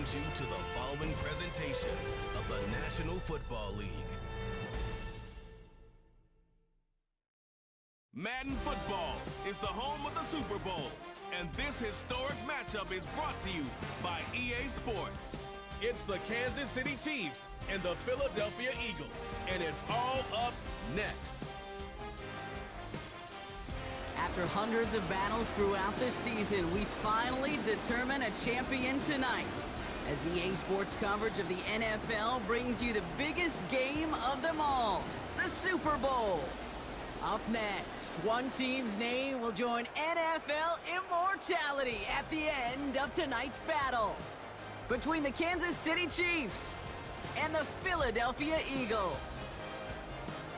welcomes you to the following presentation of the National Football League. Madden Football is the home of the Super Bowl, and this historic matchup is brought to you by EA Sports. It's the Kansas City Chiefs and the Philadelphia Eagles, and it's all up next. After hundreds of battles throughout the season, we finally determine a champion tonight, as EA Sports coverage of the NFL brings you the biggest game of them all, the Super Bowl. Up next, one team's name will join NFL immortality at the end of tonight's battle between the Kansas City Chiefs and the Philadelphia Eagles.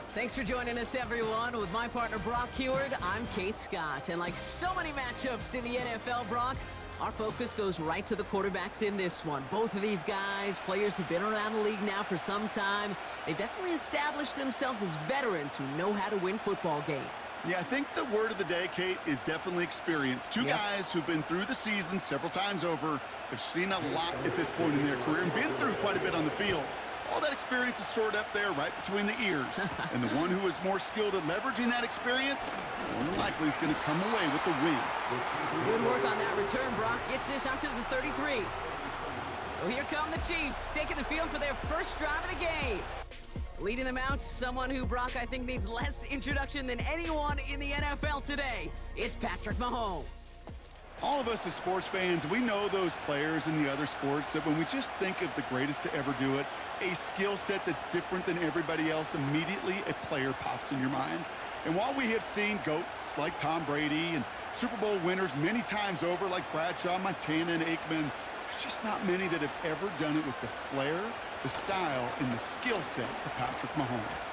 Thanks for joining us, everyone. With my partner, Brock Heward, I'm Kate Scott. And like so many matchups in the NFL, Brock, our focus goes right to the quarterbacks in this one. Both of these guys, players who've been around the league now for some time, they've definitely established themselves as veterans who know how to win football games. Yeah, I think the word of the day, Kate, is definitely experience. Two guys who've been through the season several times over, have seen a lot at this point in their career, and been through quite a bit on the field. All that experience is stored up there right between the ears. And the one who is more skilled at leveraging that experience, more than likely is going to come away with the win. Some good work on that return. Brock gets this up to the 33. So here come the Chiefs, taking the field for their first drive of the game. Leading them out, someone who, Brock, I think needs less introduction than anyone in the NFL today. It's Patrick Mahomes. All of us as sports fans, we know those players in the other sports that when we just think of the greatest to ever do it, a skill set that's different than everybody else, immediately a player pops in your mind. And while we have seen GOATs like Tom Brady and Super Bowl winners many times over like Bradshaw, Montana, and Aikman, there's just not many that have ever done it with the flair, the style, and the skill set of Patrick Mahomes.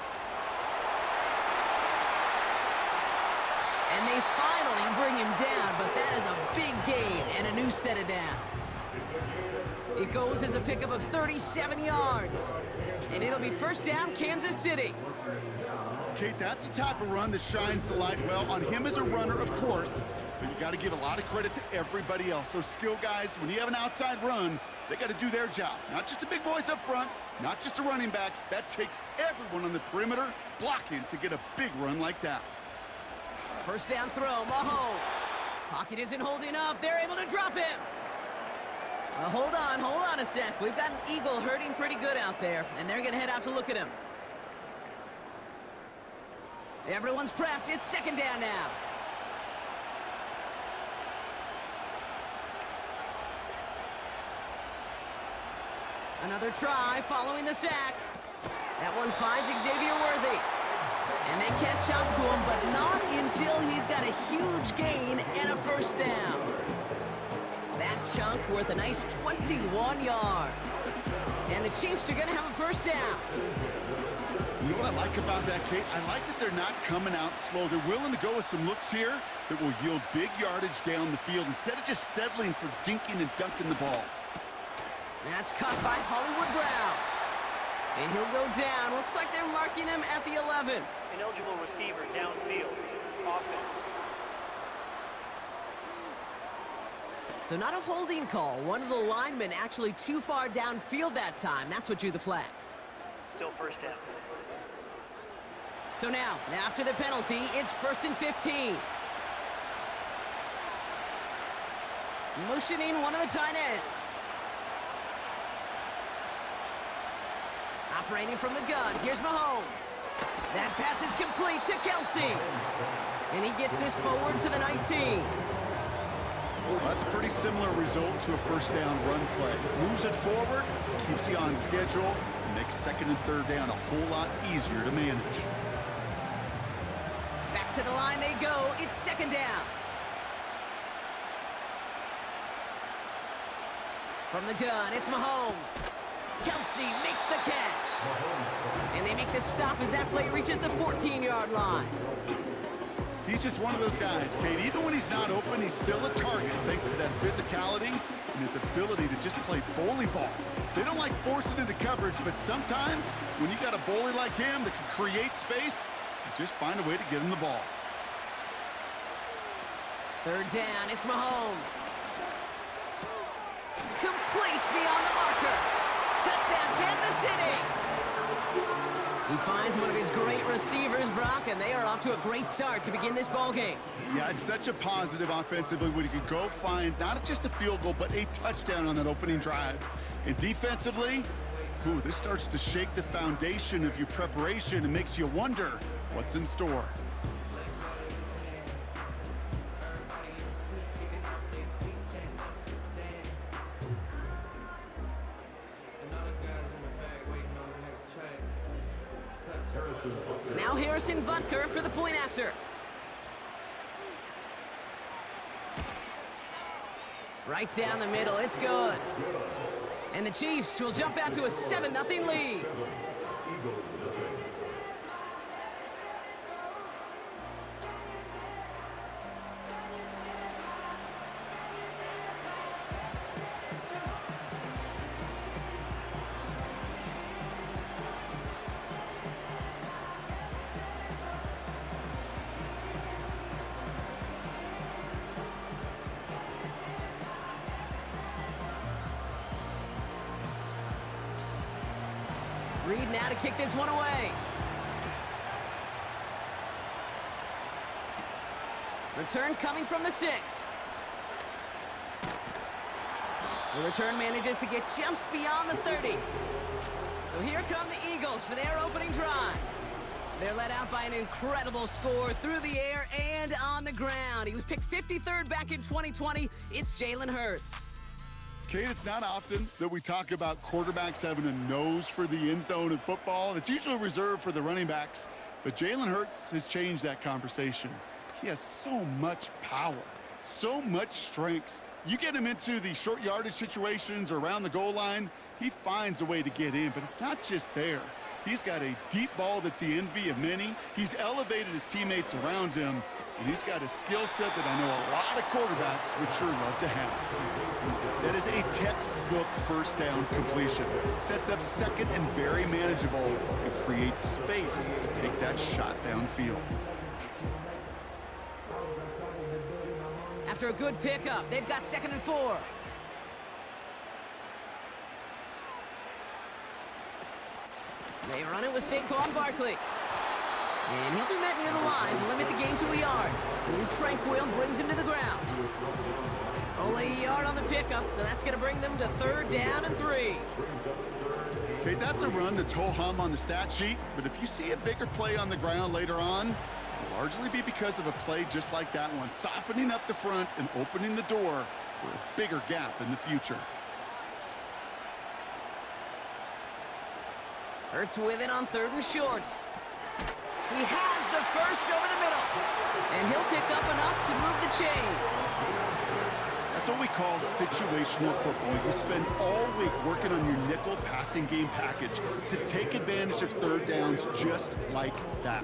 And they finally bring him down, but that is a big gain and a new set of downs. It goes as a pickup of 37 yards, and it'll be first down, Kansas City. Kate, that's the type of run that shines the light well on him as a runner, of course, but you got to give a lot of credit to everybody else. Those skill guys, when you have an outside run, they got to do their job. Not just the big boys up front, not just the running backs. That takes everyone on the perimeter blocking to get a big run like that. First down throw, Mahomes. Pocket isn't holding up. They're able to drop him. Hold on a sec. We've got an Eagle hurting pretty good out there, and they're going to head out to look at him. Everyone's prepped. It's second down now. Another try following the sack. That one finds Xavier Worthy. And they catch up to him, but not until he's got a huge gain and a first down. That chunk worth a nice 21 yards. And the Chiefs are going to have a first down. You know what I like about that, Kate? I like that they're not coming out slow. They're willing to go with some looks here that will yield big yardage down the field instead of just settling for dinking and dunking the ball. That's caught by Hollywood Brown. And he'll go down. Looks like they're marking him at the 11. Ineligible receiver downfield. Offense. So not a holding call. One of the linemen actually too far downfield that time. That's what drew the flag. Still first down. So now, after the penalty, it's 1st and 15. Motioning one of the tight ends. Operating from the gun, here's Mahomes. That pass is complete to Kelsey. And he gets this forward to the 19. Well, that's a pretty similar result to a first down run play. Moves it forward, keeps you on schedule, and makes second and third down a whole lot easier to manage. Back to the line they go. It's second down. From the gun, it's Mahomes. Kelsey makes the catch. And they make the stop as that play reaches the 14-yard line. He's just one of those guys, Kate. Even when he's not open, he's still a target thanks to that physicality and his ability to just play bully ball. They don't like forcing into coverage, but sometimes when you got a bully like him that can create space, you just find a way to get him the ball. Third down, it's Mahomes. Complete beyond the marker. Touchdown, Kansas City. He finds one of his great receivers, Brock, and they are off to a great start to begin this ball game. Yeah, it's such a positive offensively when you could go find not just a field goal, but a touchdown on that opening drive. And defensively, this starts to shake the foundation of your preparation and makes you wonder what's in store. Now Harrison Butker for the point after. Right down the middle, it's good. And the Chiefs will jump out to a 7-0 lead. Reed now to kick this one away. Return coming from the 6. The return manages to get just beyond the 30. So here come the Eagles for their opening drive. They're led out by an incredible score through the air and on the ground. He was picked 53rd back in 2020. It's Jalen Hurts. Kate, it's not often that we talk about quarterbacks having a nose for the end zone in football. It's usually reserved for the running backs, but Jalen Hurts has changed that conversation. He has so much power, so much strength. You get him into the short yardage situations or around the goal line, he finds a way to get in, but it's not just there. He's got a deep ball that's the envy of many. He's elevated his teammates around him, and he's got a skill set that I know a lot of quarterbacks would sure love to have. That is a textbook first down completion. Sets up second and very manageable and creates space to take that shot downfield. After a good pickup, they've got 2nd and 4. They run it with Saquon Barkley. And he'll be met near the line to limit the gain to a yard. Drew Tranquil brings him to the ground. Only a yard on the pickup, so that's going to bring them to 3rd down and 3. Okay, that's a run that's ho-hum on the stat sheet, but if you see a bigger play on the ground later on, it'll largely be because of a play just like that one, softening up the front and opening the door for a bigger gap in the future. Hurts with it on 3rd and short. He has the first over the middle. And he'll pick up enough to move the chains. That's what we call situational football. You spend all week working on your nickel passing game package to take advantage of 3rd downs just like that.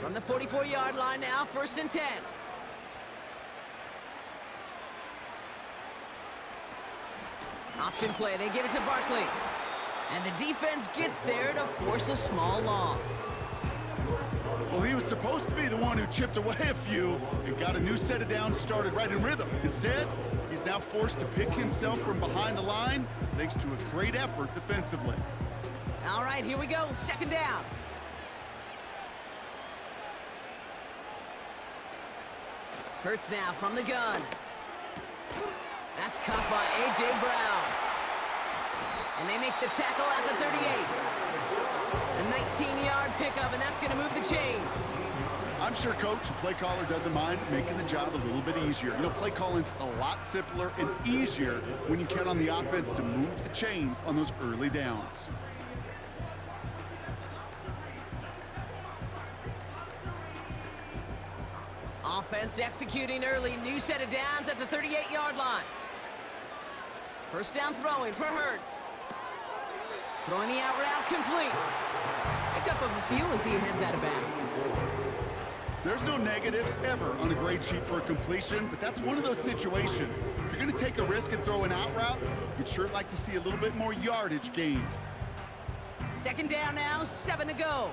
From the 44-yard line now, 1st and 10. Option play, they give it to Barkley. And the defense gets there to force a small loss. Well, he was supposed to be the one who chipped away a few and got a new set of downs started right in rhythm. Instead, he's now forced to pick himself from behind the line thanks to a great effort defensively. All right, here we go, 2nd down. Hurts now from the gun. That's caught by A.J. Brown. And they make the tackle at the 38. A 19-yard pickup, and that's going to move the chains. I'm sure Coach and play caller doesn't mind making the job a little bit easier. You know, play calling's a lot simpler and easier when you count on the offense to move the chains on those early downs. Offense executing early. New set of downs at the 38-yard line. 1st down throwing for Hurts. Throwing the out route complete. Pickup of a few as he heads out of bounds. There's no negatives ever on a grade sheet for a completion, but that's one of those situations. If you're going to take a risk and throw an out route, you'd sure like to see a little bit more yardage gained. 2nd down now, 7 to go.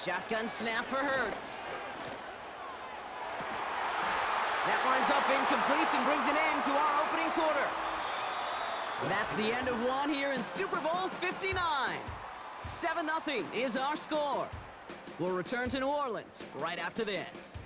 Shotgun snap for Hurts. That winds up incomplete and brings an end to our opening quarter. And that's the end of one here in Super Bowl 59. 7-0 is our score. We'll return to New Orleans right after this.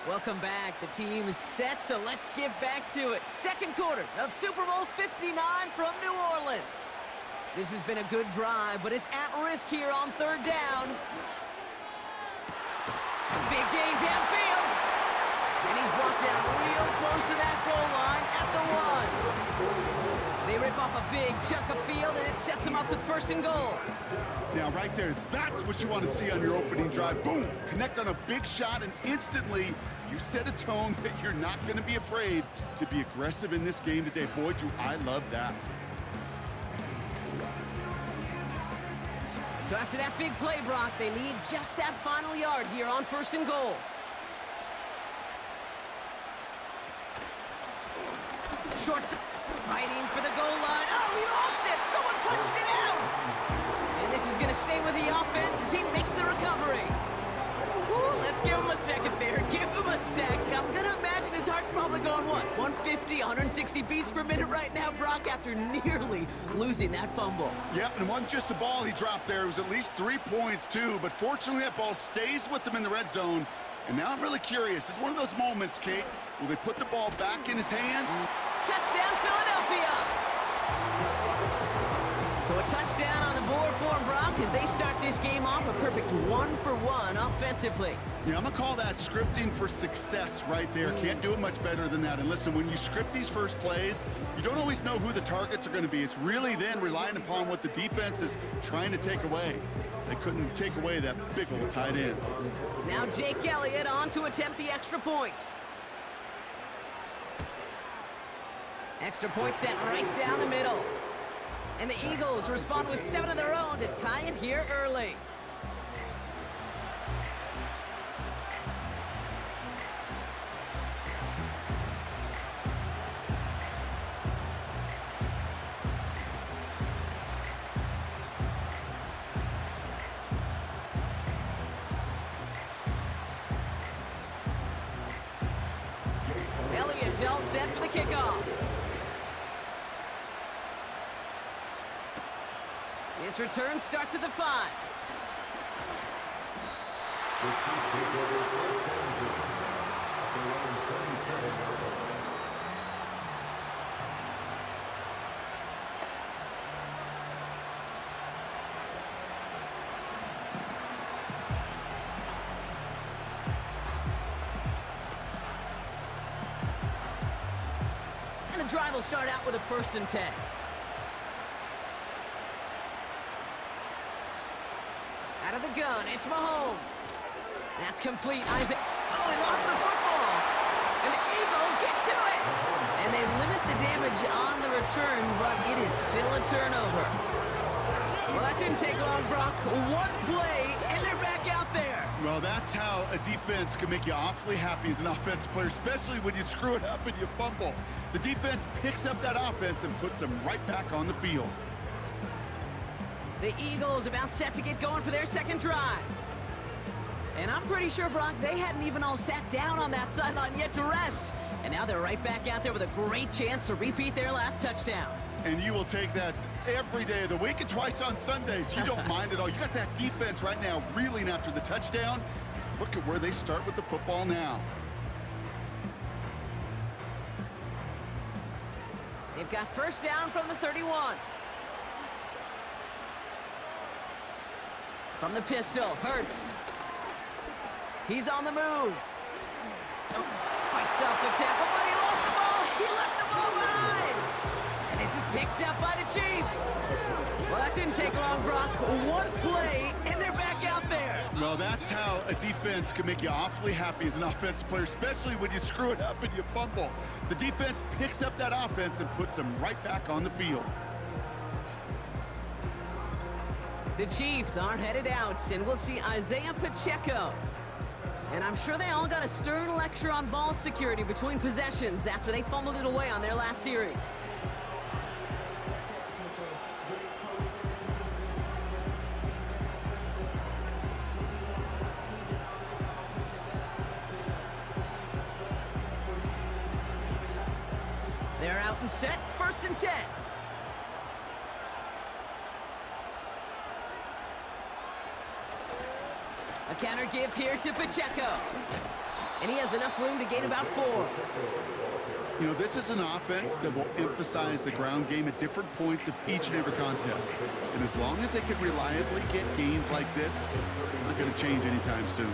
Welcome back. The team is set, so let's get back to it. Second quarter of Super Bowl 59 from New Orleans. This has been a good drive, but it's at risk here on third down. Big gain downfield. And he's brought down real close to that goal line at the 1. They rip off a big chunk of field, and it sets them up with first and goal. Now, right there, that's what you want to see on your opening drive. Boom! Connect on a big shot, and instantly you set a tone that you're not going to be afraid to be aggressive in this game today. Boy, do I love that. So after that big play, Brock, they need just that final yard here on first and goal. Shorts fighting for the goal line. Oh, he lost it! Someone punched it out! And this is going to stay with the offense as he makes the recovery. Ooh, let's give him a second there. Give him a sec. I'm going to imagine his heart's probably going, what, 150, 160 beats per minute right now, Brock, after nearly losing that fumble. Yep, and it wasn't just a ball he dropped there. It was at least 3 points, too. But fortunately, that ball stays with them in the red zone. And now I'm really curious. It's one of those moments, Kate. Will they put the ball back in his hands? Touchdown, Philadelphia! So a touchdown on the board for him, Brock, as they start this game off a perfect 1-for-1 offensively. Yeah, I'm going to call that scripting for success right there. Can't do it much better than that. And listen, when you script these first plays, you don't always know who the targets are going to be. It's really then relying upon what the defense is trying to take away. They couldn't take away that big old tight end. Now Jake Elliott on to attempt the extra point. Extra point sent right down the middle. And the Eagles respond with 7 of their own to tie it here early. Elliott's all set for the kickoff. His return starts at the 5. And the drive will start out with a 1st and 10. Out of the gun, it's Mahomes. That's complete. Isaac. Oh, he lost the football. And the Eagles get to it. And they limit the damage on the return, but it is still a turnover. Well, that didn't take long, Brock. One play, and they're back out there. Well, that's how a defense can make you awfully happy as an offensive player, especially when you screw it up and you fumble. The defense picks up that offense and puts them right back on the field. The Eagles about set to get going for their second drive. And I'm pretty sure, Brock, they hadn't even all sat down on that sideline yet to rest. And now they're right back out there with a great chance to repeat their last touchdown. And you will take that every day of the week and twice on Sundays. You don't mind at all. You got that defense right now reeling after the touchdown. Look at where they start with the football now. They've got first down from the 31. From the pistol, Hurts. He's on the move. Oh, fights off the tackle, but he lost the ball. He left the ball behind. And this is picked up by the Chiefs. Well, that didn't take long, Brock. One play, and they're back out there. Well, that's is how a defense can make you awfully happy as an offensive player, especially when you screw it up and you fumble. The defense picks up that offense and puts them right back on the field. The Chiefs aren't headed out, and we'll see Isaiah Pacheco. And I'm sure they all got a stern lecture on ball security between possessions after they fumbled it away on their last series. They're out and set, 1st and 10. A counter give here to Pacheco. And he has enough room to gain about 4. You know, this is an offense that will emphasize the ground game at different points of each and every contest. And as long as they can reliably get gains like this, it's not going to change anytime soon.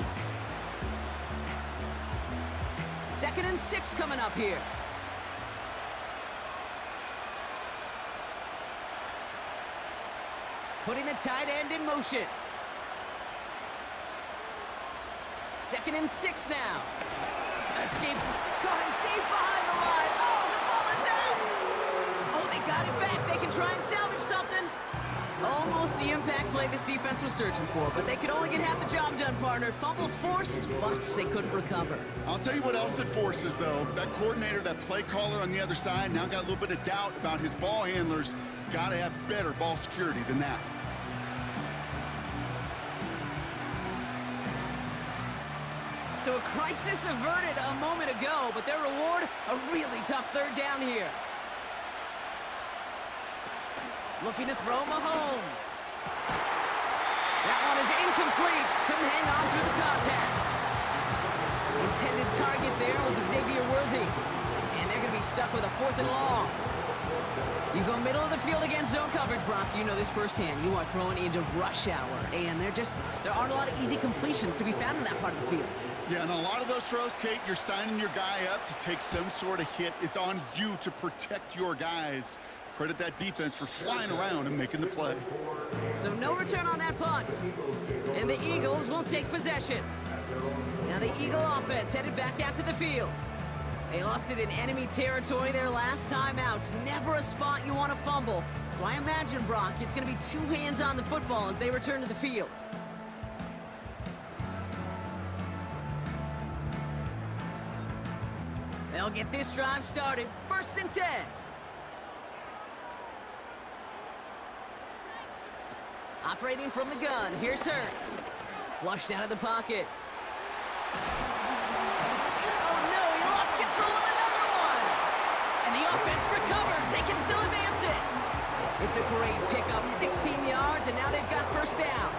2nd and 6 coming up here. Putting the tight end in motion. 2nd and 6 now. Escapes, caught him deep behind the line. Oh, the ball is out! Oh, they got it back. They can try and salvage something. Almost the impact play this defense was searching for, but they could only get half the job done, partner. Fumble forced, but they couldn't recover. I'll tell you what else it forces, though. That coordinator, that play caller on the other side, now got a little bit of doubt about his ball handlers. Got to have better ball security than that. So a crisis averted a moment ago, but their reward, a really tough 3rd down here. Looking to throw Mahomes. That one is incomplete. Couldn't hang on through the contact. Intended target there was Xavier Worthy. And they're going to be stuck with a 4th and long. You go middle of the field against zone coverage, Brock. You know this firsthand. You are throwing into rush hour, and there aren't a lot of easy completions to be found in that part of the field. Yeah, and a lot of those throws, Kate, you're signing your guy up to take some sort of hit. It's on you to protect your guys. Credit that defense for flying around and making the play. So no return on that punt. And the Eagles will take possession. Now the Eagle offense headed back out to the field. They lost it in enemy territory their last time out. Never a spot you want to fumble. So I imagine, Brock, it's going to be 2 hands on the football as they return to the field. They'll get this drive started. 1st and 10. Operating from the gun, here's Hurts. Flushed out of the pocket. Oh no, he lost control of another one! And the offense recovers, they can still advance it! It's a great pickup, 16 yards, and now they've got 1st down.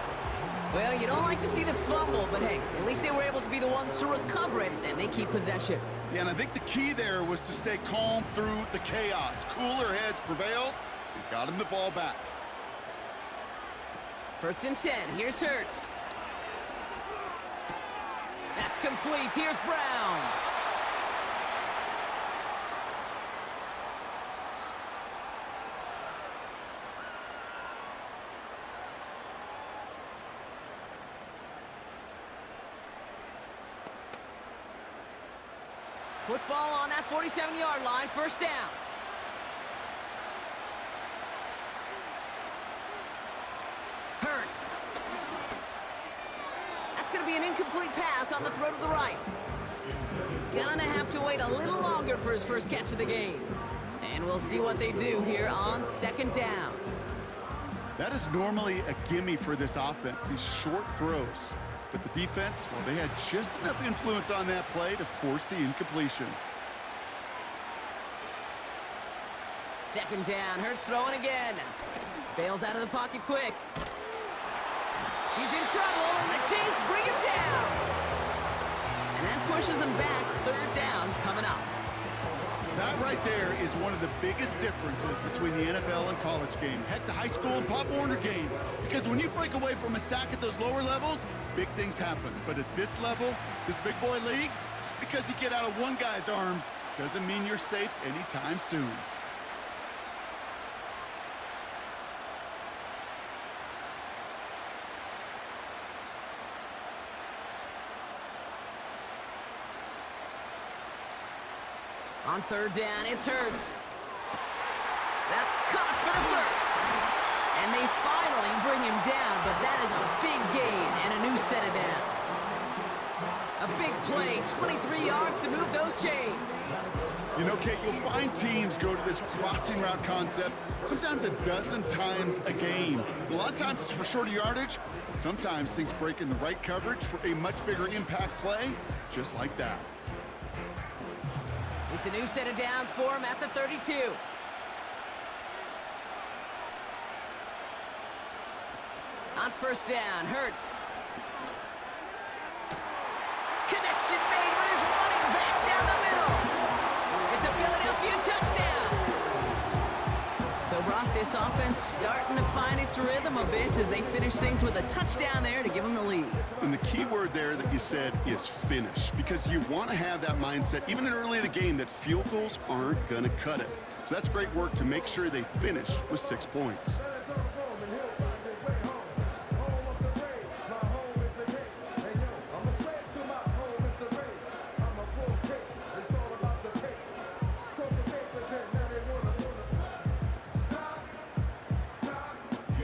Well, you don't like to see the fumble, but hey, at least they were able to be the ones to recover it, and they keep possession. Yeah, and I think the key there was to stay calm through the chaos. Cooler heads prevailed, and got him the ball back. 1st and 10, here's Hurts. That's complete, here's Brown. Football on that 47-yard line, 1st down. Hurts. That's going to be an incomplete pass on the throw to the right. Gonna have to wait a little longer for his first catch of the game. And we'll see what they do here on 2nd down. That is normally a gimme for this offense, these short throws. But the defense, well, they had just enough influence on that play to force the incompletion. 2nd down, Hurts throwing again. Bails out of the pocket quick. He's in trouble, and the Chiefs bring him down. And that pushes him back, 3rd down coming up. That right there is one of the biggest differences between the NFL and college game. Heck, the high school and Pop Warner game. Because when you break away from a sack at those lower levels, big things happen. But at this level, this big boy league, just because you get out of one guy's arms doesn't mean you're safe anytime soon. On third down, it's Hurts. That's caught for the first. And they finally bring him down, but that is a big gain and a new set of downs. A big play, 23 yards to move those chains. You know, Kate, you'll find teams go to this crossing route concept sometimes a dozen times a game. A lot of times it's for shorter yardage. Sometimes things break in the right coverage for a much bigger impact play, just like that. It's a new set of downs for him at the 32. On first down, Hurts. Connection made with his running back down the middle. It's a Philadelphia touchdown. So, Brock, this offense starting to find its rhythm a bit as they finish things with a touchdown there to give them the lead. And the key word there that you said is finish, because you want to have that mindset, even in early in the game, that field goals aren't going to cut it. So that's great work to make sure they finish with 6 points.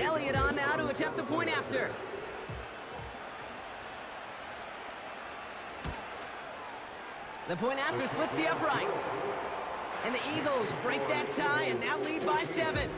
Elliott on now to attempt the point after. The point after splits the uprights. And the Eagles break that tie and now lead by 7.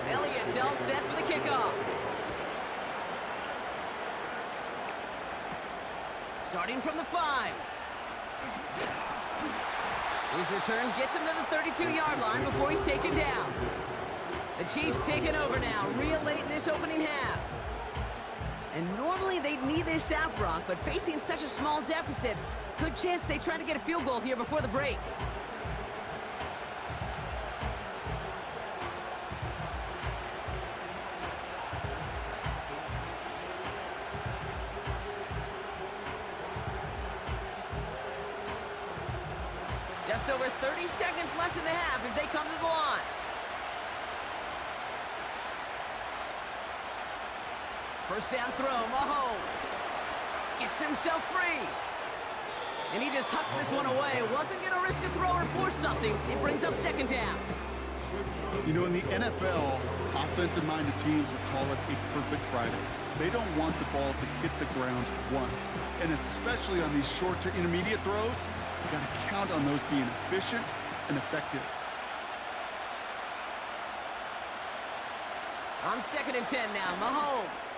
Elliott's all set for the kickoff. Starting from the 5. His return gets him to the 32-yard line before he's taken down. The Chiefs taking over now, real late in this opening half. And normally they'd need this out, Brock, but facing such a small deficit, good chance they try to get a field goal here before the break. Just over 30 seconds left in the half as they come to the line. First down throw, Mahomes gets himself free. And he just hucks this one away. Wasn't going to risk a throw or force something. It brings up second down. You know, in the NFL, offensive-minded teams will call it a perfect Friday. They don't want the ball to hit the ground once. And especially on these short to intermediate throws, you got to count on those being efficient and effective. On 2nd and 10 now, Mahomes.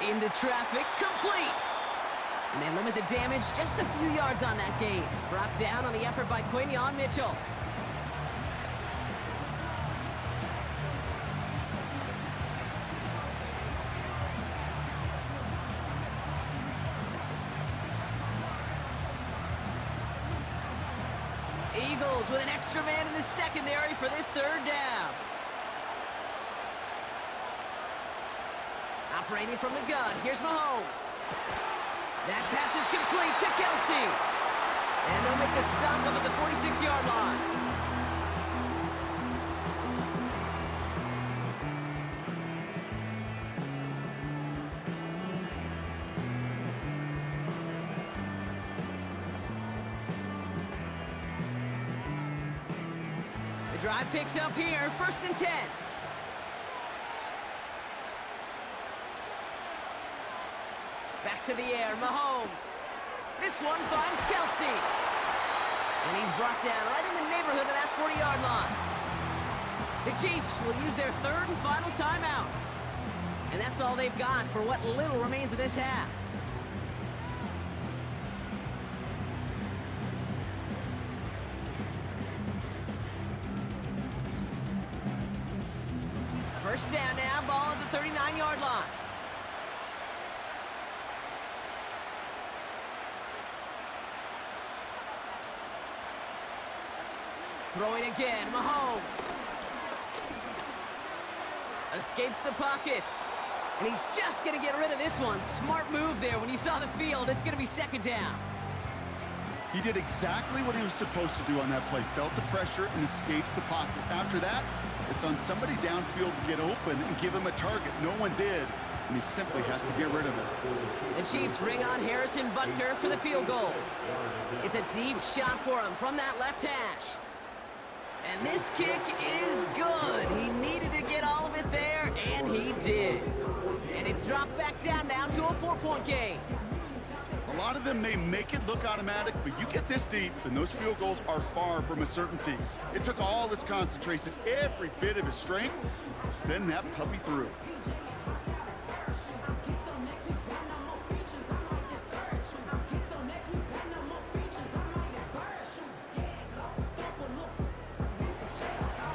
Into traffic, complete. And they limit the damage just a few yards on that gain. Brought down on the effort by Quinion Mitchell. Eagles with an extra man in the secondary for this third down. Operating from the gun, here's Mahomes. That pass is complete to Kelsey. And they'll make the stop up at the 46-yard line. The drive picks up here, 1st and 10. Back to the air, Mahomes. This one finds Kelsey. And he's brought down right in the neighborhood of that 40-yard line. The Chiefs will use their 3rd and final timeout. And that's all they've got for what little remains of this half. First down now, ball at the 39-yard line. Throwing again, Mahomes. Escapes the pocket. And he's just going to get rid of this one. Smart move there. When you saw the field, it's going to be second down. He did exactly what he was supposed to do on that play. Felt the pressure and escapes the pocket. After that, it's on somebody downfield to get open and give him a target. No one did, and he simply has to get rid of it. The Chiefs bring on Harrison Butker for the field goal. It's a deep shot for him from that left hash. And this kick is good. He needed to get all of it there, and he did. And it's dropped back down now to a 4-point game. A lot of them may make it look automatic, but you get this deep, and those field goals are far from a certainty. It took all his concentration, every bit of his strength, to send that puppy through.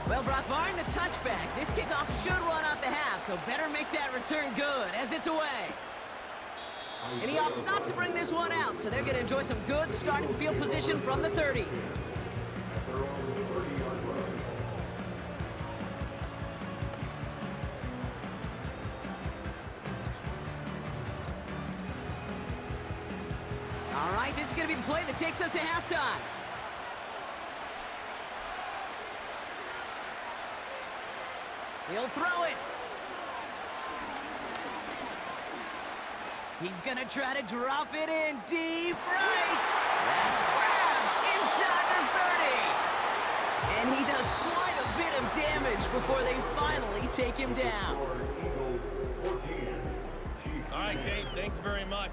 Well, Brock, barring the touchback, this kickoff should run out the half, so better make that return good as it's away. And he opts not to bring this one out, so they're going to enjoy some good starting field position from the 30. All right, this is going to be the play that takes us to halftime. He'll throw it. He's gonna try to drop it in deep right. That's grabbed inside the 30. And he does quite a bit of damage before they finally take him down. All right, Kate, thanks very much.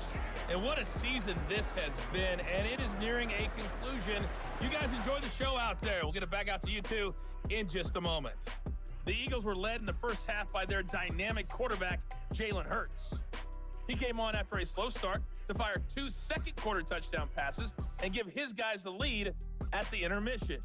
And what a season this has been, and it is nearing a conclusion. You guys enjoy the show out there. We'll get it back out to you two in just a moment. The Eagles were led in the first half by their dynamic quarterback, Jalen Hurts. He came on after a slow start to fire 2 second-quarter touchdown passes and give his guys the lead at the intermission.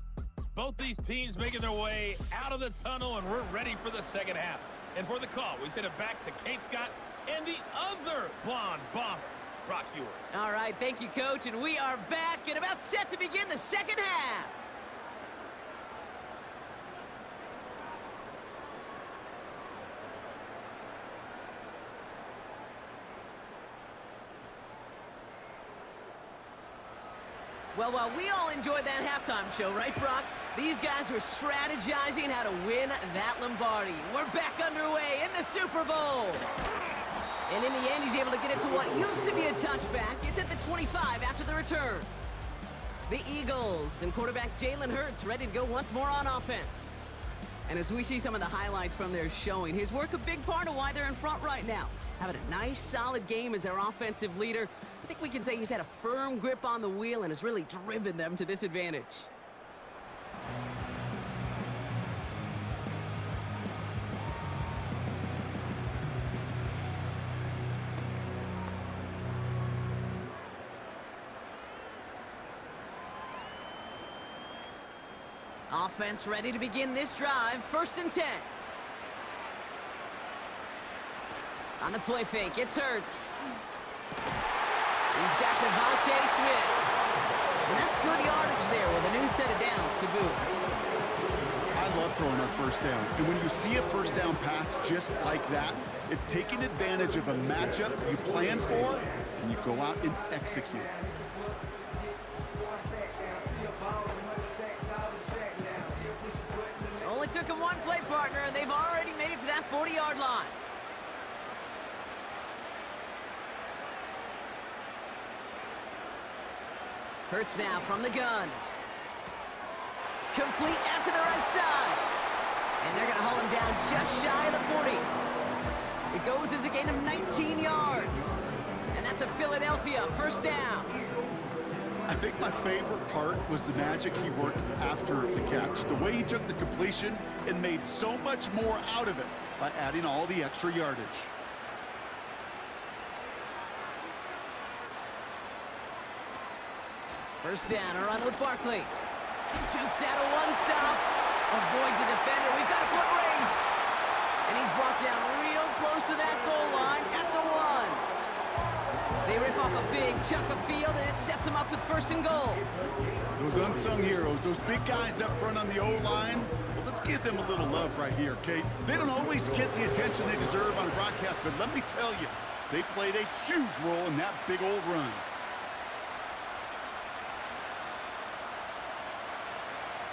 Both these teams making their way out of the tunnel, and we're ready for the second half. And for the call, we send it back to Kate Scott and the other blonde bomber, Brock Hewitt. All right, thank you, Coach, and we are back and about set to begin the second half. Well, while we all enjoyed that halftime show, right, Brock? These guys were strategizing how to win that Lombardi. We're back underway in the Super Bowl. And in the end, he's able to get it to what used to be a touchback. It's at the 25 after the return. The Eagles and quarterback Jalen Hurts ready to go once more on offense. And as we see some of the highlights from their showing, his work a big part of why they're in front right now. Having a nice, solid game as their offensive leader. I think we can say he's had a firm grip on the wheel and has really driven them to this advantage. Offense ready to begin this drive. 1st and 10. On the play fake, it's Hurts. He's got Devontae Smith. And that's good yardage there with a new set of downs to boot. I love throwing on 1st down. And when you see a 1st down pass just like that, it's taking advantage of a matchup you plan for, and you go out and execute. Only took him one play, partner, and they've already made it to that 40-yard line. Hurts now from the gun. Complete out to the right side. And they're going to haul him down just shy of the 40. It goes as a gain of 19 yards. And that's a Philadelphia 1st down. I think my favorite part was the magic he worked after the catch. The way he took the completion and made so much more out of it by adding all the extra yardage. First down, a run with Barkley. Jukes out a one-stop. Avoids a defender. We've got a foot race. And he's brought down real close to that goal line at the 1. They rip off a big chunk of field, and it sets them up with 1st and goal. Those unsung heroes, those big guys up front on the O-line, well, let's give them a little love right here, Kate. They don't always get the attention they deserve on broadcast, but let me tell you, they played a huge role in that big old run.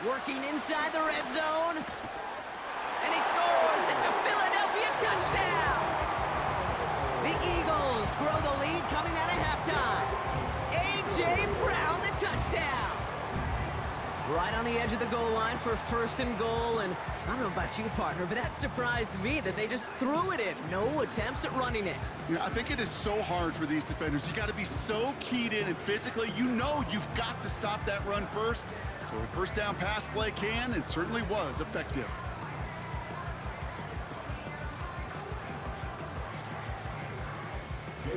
Working inside the red zone. And he scores. It's a Philadelphia touchdown. The Eagles grow the lead coming out of halftime. A.J. Brown, the touchdown. Right on the edge of the goal line for first and goal. And I don't know about you, partner, but that surprised me that they just threw it in. No attempts at running it. Yeah, I think it is so hard for these defenders. You got to be so keyed in, and physically, you know you've got to stop that run first. So a first down pass play can, and certainly was effective.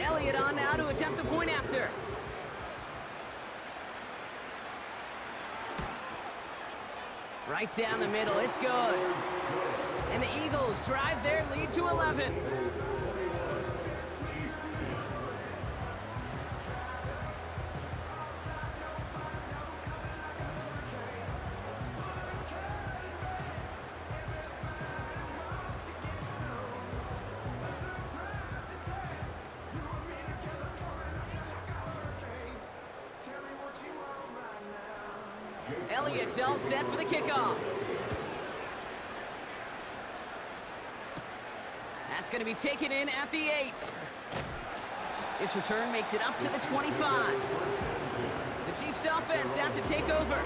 Elliott on now to attempt the point after. Right down the middle, it's good. And the Eagles drive their lead to 11. Elliott's all set for the kickoff. That's going to be taken in at the 8. This return makes it up to the 25. The Chiefs offense out to take over.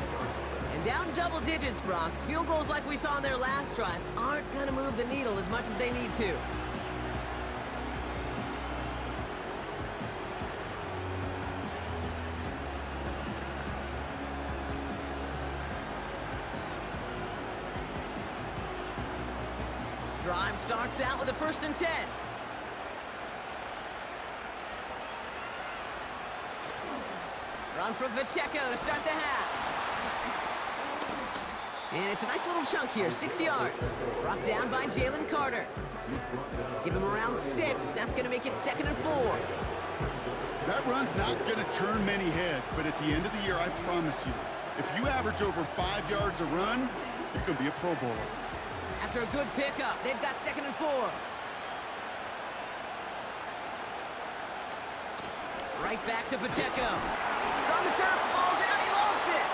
And down double digits, Brock. Field goals like we saw in their last drive aren't going to move the needle as much as they need to. Drive starts out with a 1st and 10. Run from Pacheco to start the half. And it's a nice little chunk here, 6 yards. Brought down by Jalen Carter. Give him around 6. That's going to make it 2nd and 4. That run's not going to turn many heads, but at the end of the year, I promise you, if you average over 5 yards a run, you're going to be a Pro Bowler. After a good pickup, they've got 2nd and 4. Right back to Pacheco. It's on the turf, the ball's out, he lost it.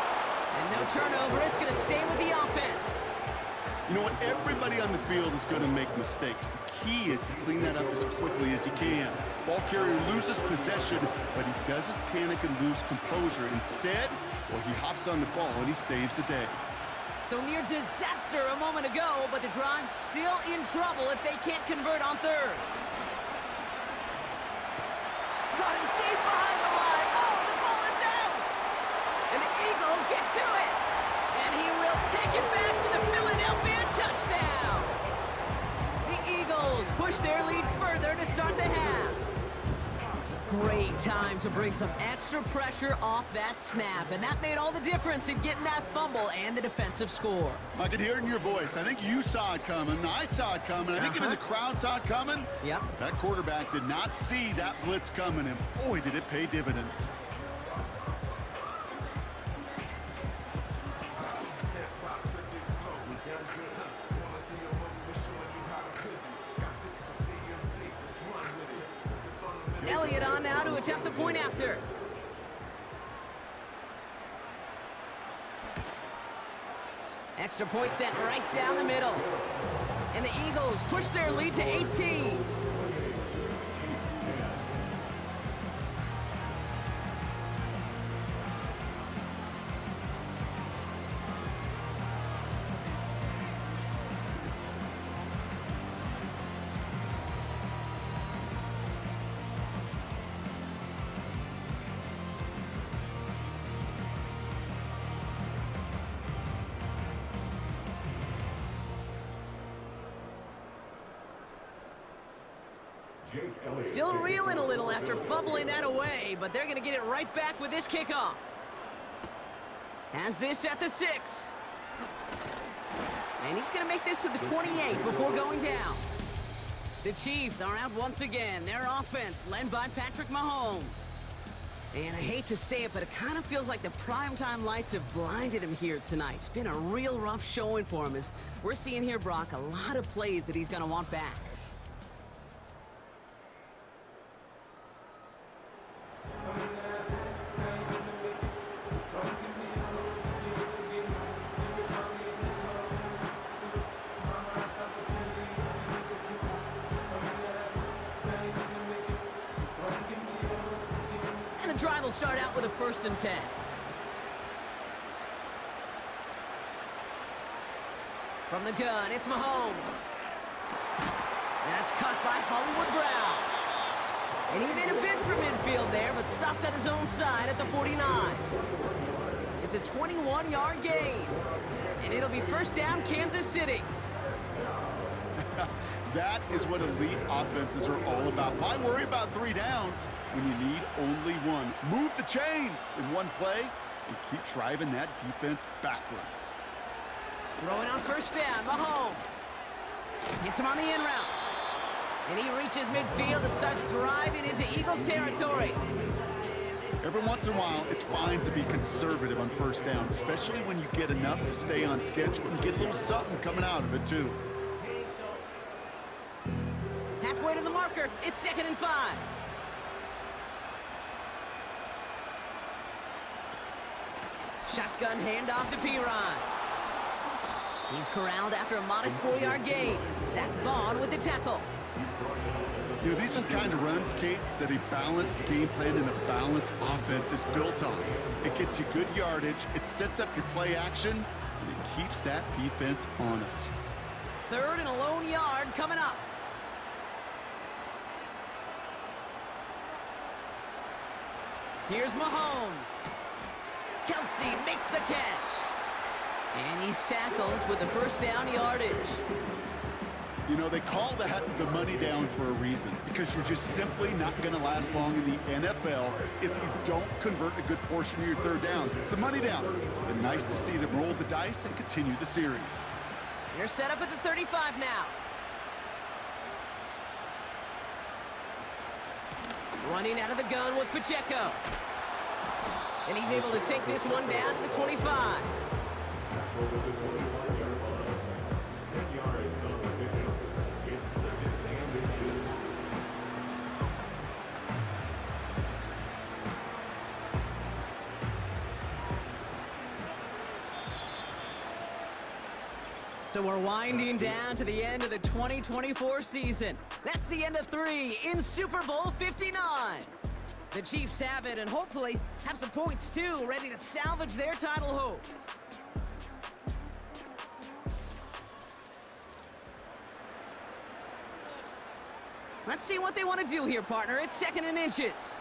And no turnover, it's going to stay with the offense. You know what? Everybody on the field is going to make mistakes. The key is to clean that up as quickly as he can. Ball carrier loses possession, but he doesn't panic and lose composure. Instead, well, he hops on the ball and he saves the day. So near disaster a moment ago, but the drive's still in trouble if they can't convert on 3rd. Caught him deep behind the line. Oh, the ball is out! And the Eagles get to it! And he will take it back for the Philadelphia touchdown! The Eagles push their lead further to start the half. Great time to bring some extra pressure off that snap, and that made all the difference in getting that fumble and the defensive score. I could hear it in your voice. I think you saw it coming. I saw it coming. I think even the crowd saw it coming. Yep. That quarterback did not see that blitz coming, and boy, did it pay dividends. Elliott on now to attempt the point after. Extra point sent right down the middle. And the Eagles push their lead to 18. Still reeling a little after fumbling that away, but they're going to get it right back with this kickoff. Has this at the 6. And he's going to make this to the 28 before going down. The Chiefs are out once again. Their offense led by Patrick Mahomes. And I hate to say it, but it kind of feels like the primetime lights have blinded him here tonight. It's been a real rough showing for him, as we're seeing here, Brock, a lot of plays that he's going to want back. And the drive will start out with a 1st and 10. From the gun, it's Mahomes. That's caught by Hollywood Brown. And he made a bid for midfield there, but stopped on his own side at the 49. It's a 21-yard gain. And it'll be 1st down, Kansas City. That is what elite offenses are all about. Why worry about 3 downs when you need only one? Move the chains in one play and keep driving that defense backwards. Throwing on 1st down, Mahomes. Hits him on the in route. And he reaches midfield and starts driving into Eagles territory. Every once in a while, it's fine to be conservative on 1st down, especially when you get enough to stay on schedule and get a little something coming out of it, too. Halfway to the marker, it's 2nd and 5. Shotgun handoff to Piron. He's corralled after a modest 4-yard gain. Zach Bond with the tackle. You know, these are the kind of runs, Kate, that a balanced game plan and a balanced offense is built on. It gets you good yardage, it sets up your play action, and it keeps that defense honest. 3rd and a lone yard coming up. Here's Mahomes. Kelsey makes the catch. And he's tackled with the 1st down yardage. You know, they call that the money down for a reason, because you're just simply not going to last long in the NFL if you don't convert a good portion of your 3rd downs. It's the money down. And nice to see them roll the dice and continue the series. You're set up at the 35 now. Running out of the gun with Pacheco. And he's able to take this one down to the 25. So we're winding down to the end of the 2024 season. That's the end of 3 in Super Bowl 59. The Chiefs have it and hopefully have some points too, ready to salvage their title hopes. Let's see what they want to do here, partner. It's 2nd and inches.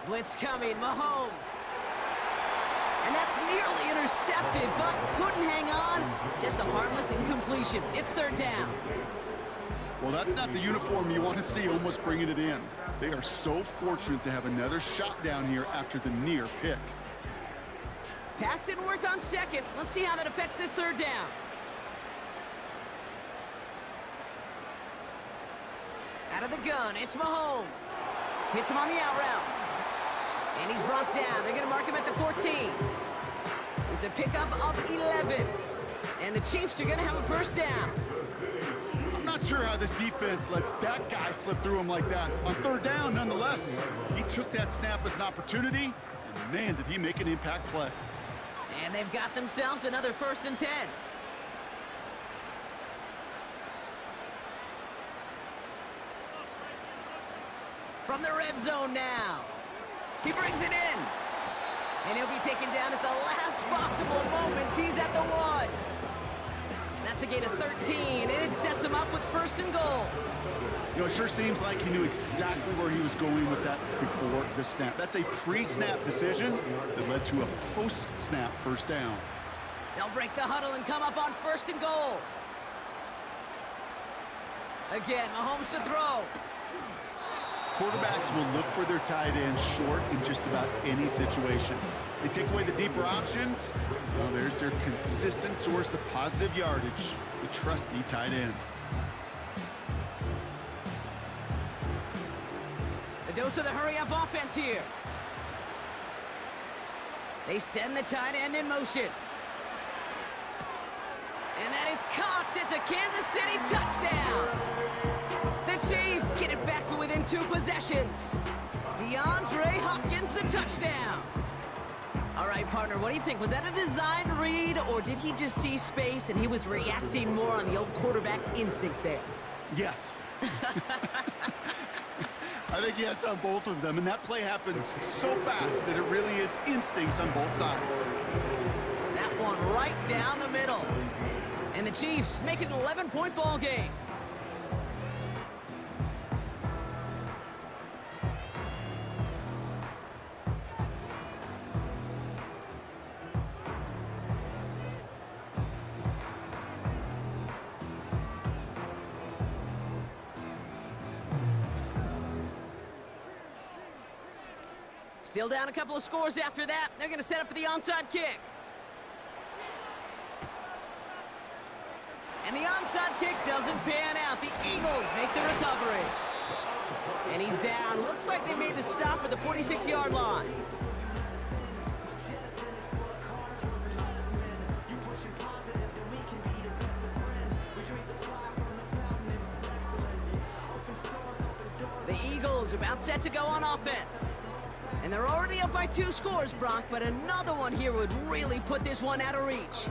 Blitz coming, Mahomes. And that's nearly intercepted, but couldn't hang on. Just a harmless incompletion. It's 3rd down. Well, that's not the uniform you want to see almost bringing it in. They are so fortunate to have another shot down here after the near pick. Pass didn't work on 2nd. Let's see how that affects this 3rd down. Out of the gun, it's Mahomes. Hits him on the out route. And he's brought down. They're going to mark him at the 14. It's a pickup of 11. And the Chiefs are going to have a 1st down. I'm not sure how this defense let that guy slip through him like that. On 3rd down, nonetheless, he took that snap as an opportunity, and man, did he make an impact play. And they've got themselves another 1st and 10. From the red zone now. He brings it in. And he'll be taken down at the last possible moment. He's at the 1. That's a gain of 13, and it sets him up with 1st and goal. You know, it sure seems like he knew exactly where he was going with that before the snap. That's a pre-snap decision that led to a post-snap 1st down. They'll break the huddle and come up on 1st and goal. Again, Mahomes to throw. Quarterbacks will look for their tight end short in just about any situation. They take away the deeper options. Well, there's their consistent source of positive yardage, the trusty tight end. A dose of the hurry-up offense here. They send the tight end in motion. And that is caught. It's a Kansas City touchdown. The Chiefs get it back to within 2 possessions. DeAndre Hopkins, the touchdown. All right, partner, what do you think? Was that a design read, or did he just see space and he was reacting more on the old quarterback instinct there? Yes. I think yes on both of them, and that play happens so fast that it really is instincts on both sides. That one right down the middle. And the Chiefs make it an 11-point ball game. Still down a couple of scores after that. They're going to set up for the onside kick. And the onside kick doesn't pan out. The Eagles make the recovery. And he's down. Looks like they made the stop at the 46-yard line. The Eagles about set to go on offense. And they're already up by 2 scores, Brock, but another one here would really put this one out of reach.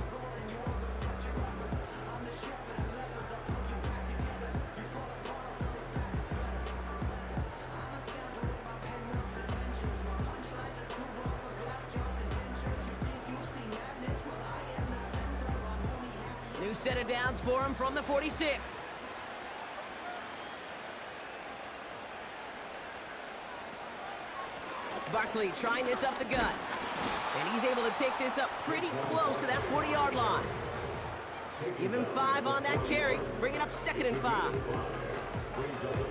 New set of downs for him from the 46. Barkley trying this up the gut. And he's able to take this up pretty close to that 40-yard line. Give him 5 on that carry. Bring it up 2nd and 5.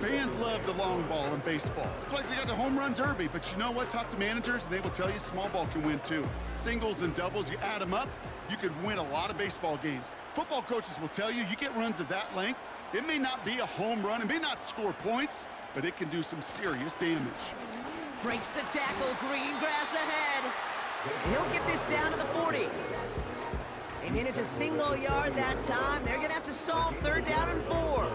Fans love the long ball in baseball. That's why they got the home run derby. But you know what? Talk to managers, and they will tell you small ball can win too. Singles and doubles, you add them up, you could win a lot of baseball games. Football coaches will tell you get runs of that length. It may not be a home run. It may not score points, but it can do some serious damage. Breaks the tackle, green grass ahead. He'll get this down to the 40. They made it to single yard that time. They're gonna have to solve 3rd down and 4.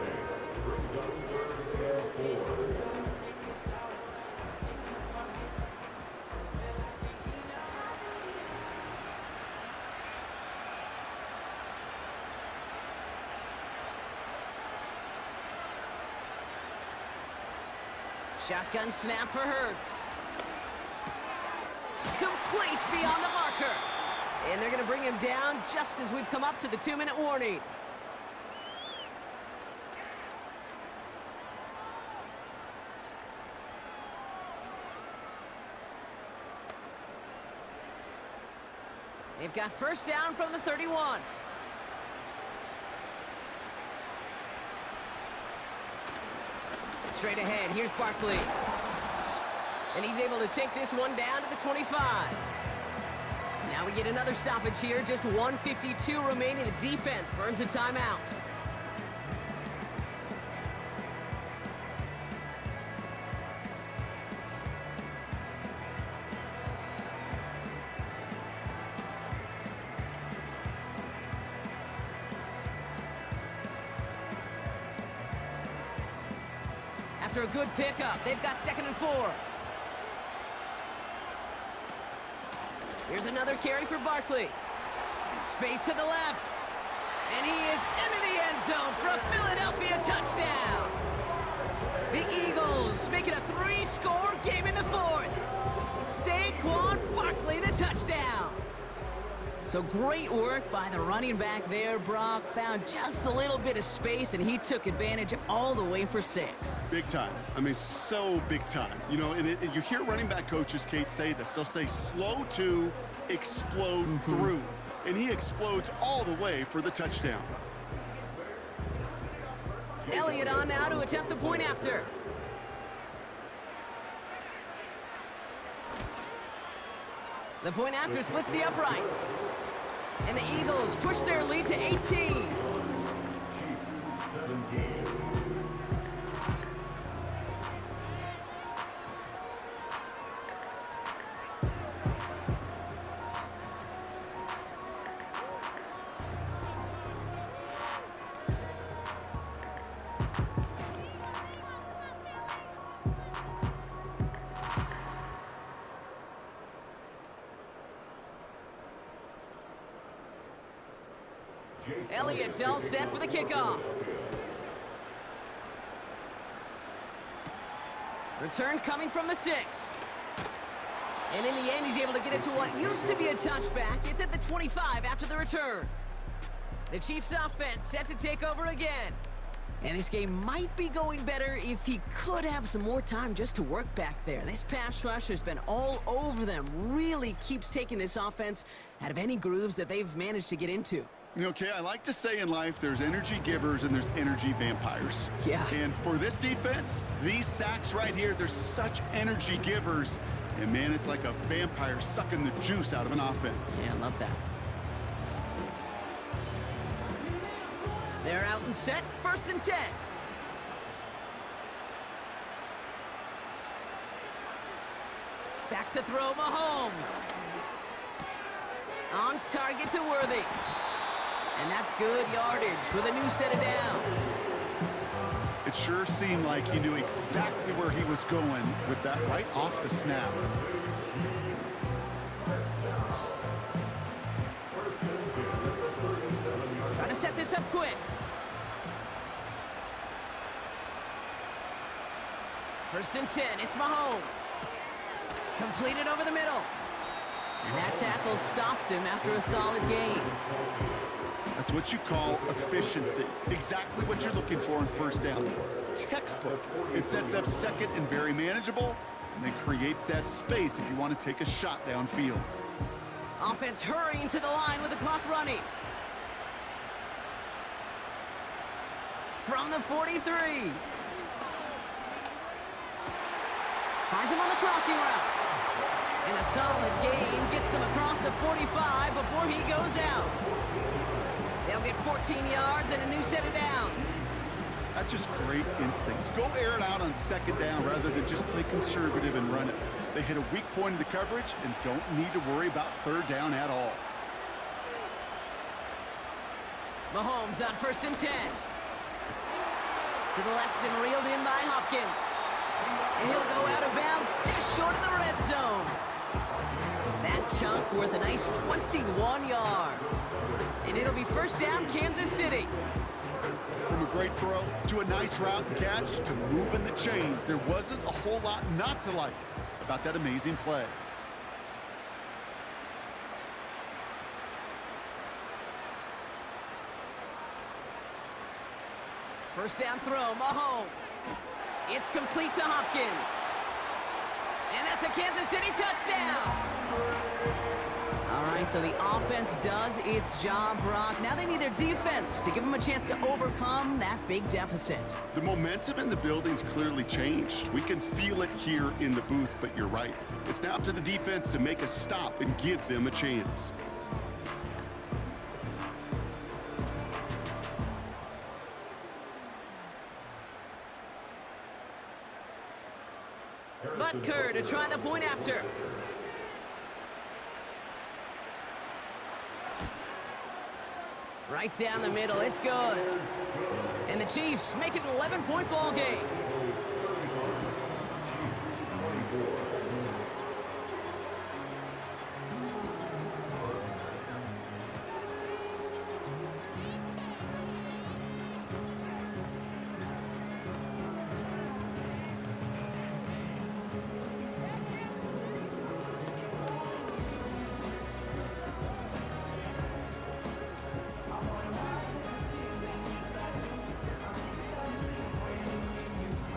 Shotgun snap for Hurts. Complete beyond the marker. And they're going to bring him down just as we've come up to the 2-minute warning. They've got 1st down from the 31. Straight ahead, here's Barkley. And he's able to take this one down to the 25. Now we get another stoppage here, just 1:52 remaining. The defense burns a timeout. After a good pickup, they've got 2nd and 4. Here's another carry for Barkley. Space to the left. And he is into the end zone for a Philadelphia touchdown. The Eagles make it a 3-score game in the 4th. Saquon Barkley, the touchdown. So great work by the running back there, Brock. Found just a little bit of space, and he took advantage all the way for 6. Big time. I mean, so big time. You know, and you hear running back coaches, Kate, say this. They'll say slow to explode through. And he explodes all the way for the touchdown. Elliott on now to attempt the point after. The point after splits the uprights. And the Eagles push their lead to 18. Elliott's all set for the kickoff. Return coming from the 6. And in the end, he's able to get it to what used to be a touchback. It's at the 25 after the return. The Chiefs' offense set to take over again. And this game might be going better if he could have some more time just to work back there. This pass rush has been all over them. Really keeps taking this offense out of any grooves that they've managed to get into. Okay, I like to say in life there's energy givers and there's energy vampires. Yeah. And for this defense, these sacks right here, they're such energy givers. And man, it's like a vampire sucking the juice out of an offense. Yeah, I love that. They're out and set, 1st and 10. Back to throw, Mahomes. On target to Worthy. And that's good yardage with a new set of downs. It sure seemed like he knew exactly where he was going with that right off the snap. Trying to set this up quick. 1st and 10, it's Mahomes. Completed over the middle. And that tackle stops him after a solid gain. That's what you call efficiency. Exactly what you're looking for in 1st down. Textbook. It sets up 2nd and very manageable, and then creates that space if you want to take a shot downfield. Offense hurrying to the line with the clock running. From the 43. Finds him on the crossing route. And a solid gain gets them across the 45 before he goes out. They'll get 14 yards and a new set of downs. That's just great instincts. Go air it out on 2nd down rather than just play conservative and run it. They hit a weak point in the coverage and don't need to worry about 3rd down at all. Mahomes on 1st and 10. To the left and reeled in by Hopkins. And he'll go out of bounds just short of the red zone. That chunk worth a nice 21 yards. And it'll be 1st down, Kansas City. From a great throw to a nice route and catch to moving the chains, there wasn't a whole lot not to like about that amazing play. First down throw, Mahomes. It's complete to Hopkins. And that's a Kansas City touchdown. All right, so the offense does its job, Brock. Now they need their defense to give them a chance to overcome that big deficit. The momentum in the building's clearly changed. We can feel it here in the booth, but you're right. It's now up to the defense to make a stop and give them a chance. Butker to try the point after. Right down the middle, it's good. And the Chiefs make it an 11-point ball game.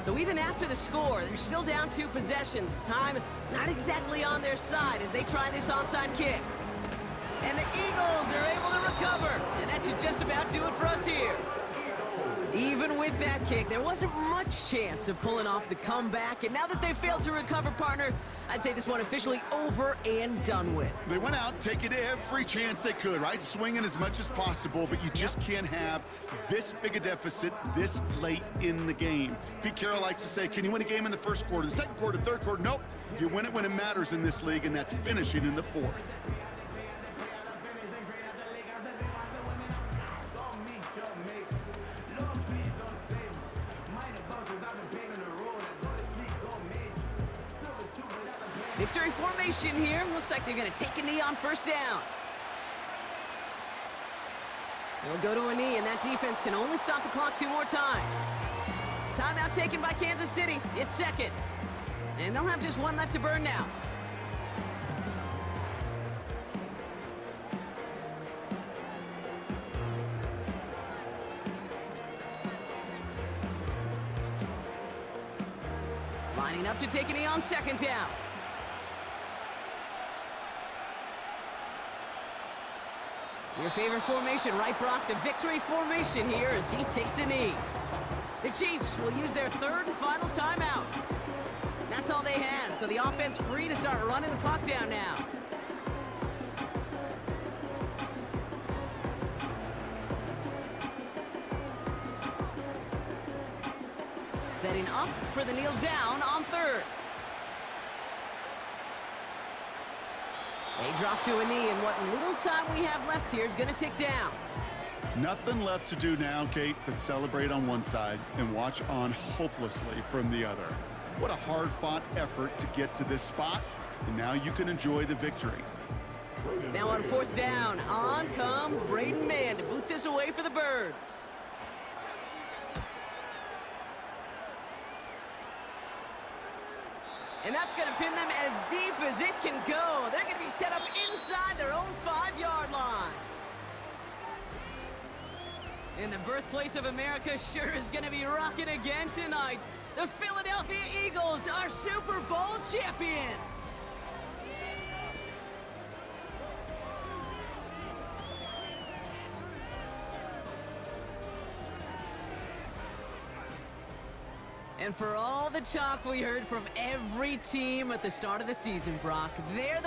So even after the score, they're still down 2 possessions. Time not exactly on their side as they try this onside kick. And the Eagles are able to recover. And that should just about do it for us here. Even with that kick, there wasn't much chance of pulling off the comeback. And now that they failed to recover, partner, I'd say this one officially over and done with. They went out taking every chance they could, right? Swinging as much as possible, but you just can't have this big a deficit this late in the game. Pete Carroll likes to say, can you win a game in the 1st quarter, the 2nd quarter, 3rd quarter? Nope. You win it when it matters in this league, and that's finishing in the 4th. Victory formation here. Looks like they're going to take a knee on 1st down. He'll go to a knee, and that defense can only stop the clock 2 more times. Timeout taken by Kansas City. It's second. And they'll have just 1 left to burn now. Lining up to take a knee on second down. Your favorite formation, right, Brock? The victory formation here as he takes a knee. The Chiefs will use their 3rd and final timeout. That's all they had, so the offense free to start running the clock down now. Setting up for the kneel down on 3rd. They drop to a knee, and what little time we have left here is going to tick down. Nothing left to do now, Kate, but celebrate on one side and watch on hopelessly from the other. What a hard-fought effort to get to this spot, and now you can enjoy the victory. Now on 4th down, on comes Braden Mann to boot this away for the Birds. And that's going to pin them as deep as it can go. They're going to be set up inside their own 5-yard line. And the birthplace of America sure is going to be rocking again tonight. The Philadelphia Eagles are Super Bowl champions. And for all the talk we heard from every team at the start of the season, Brock, they're the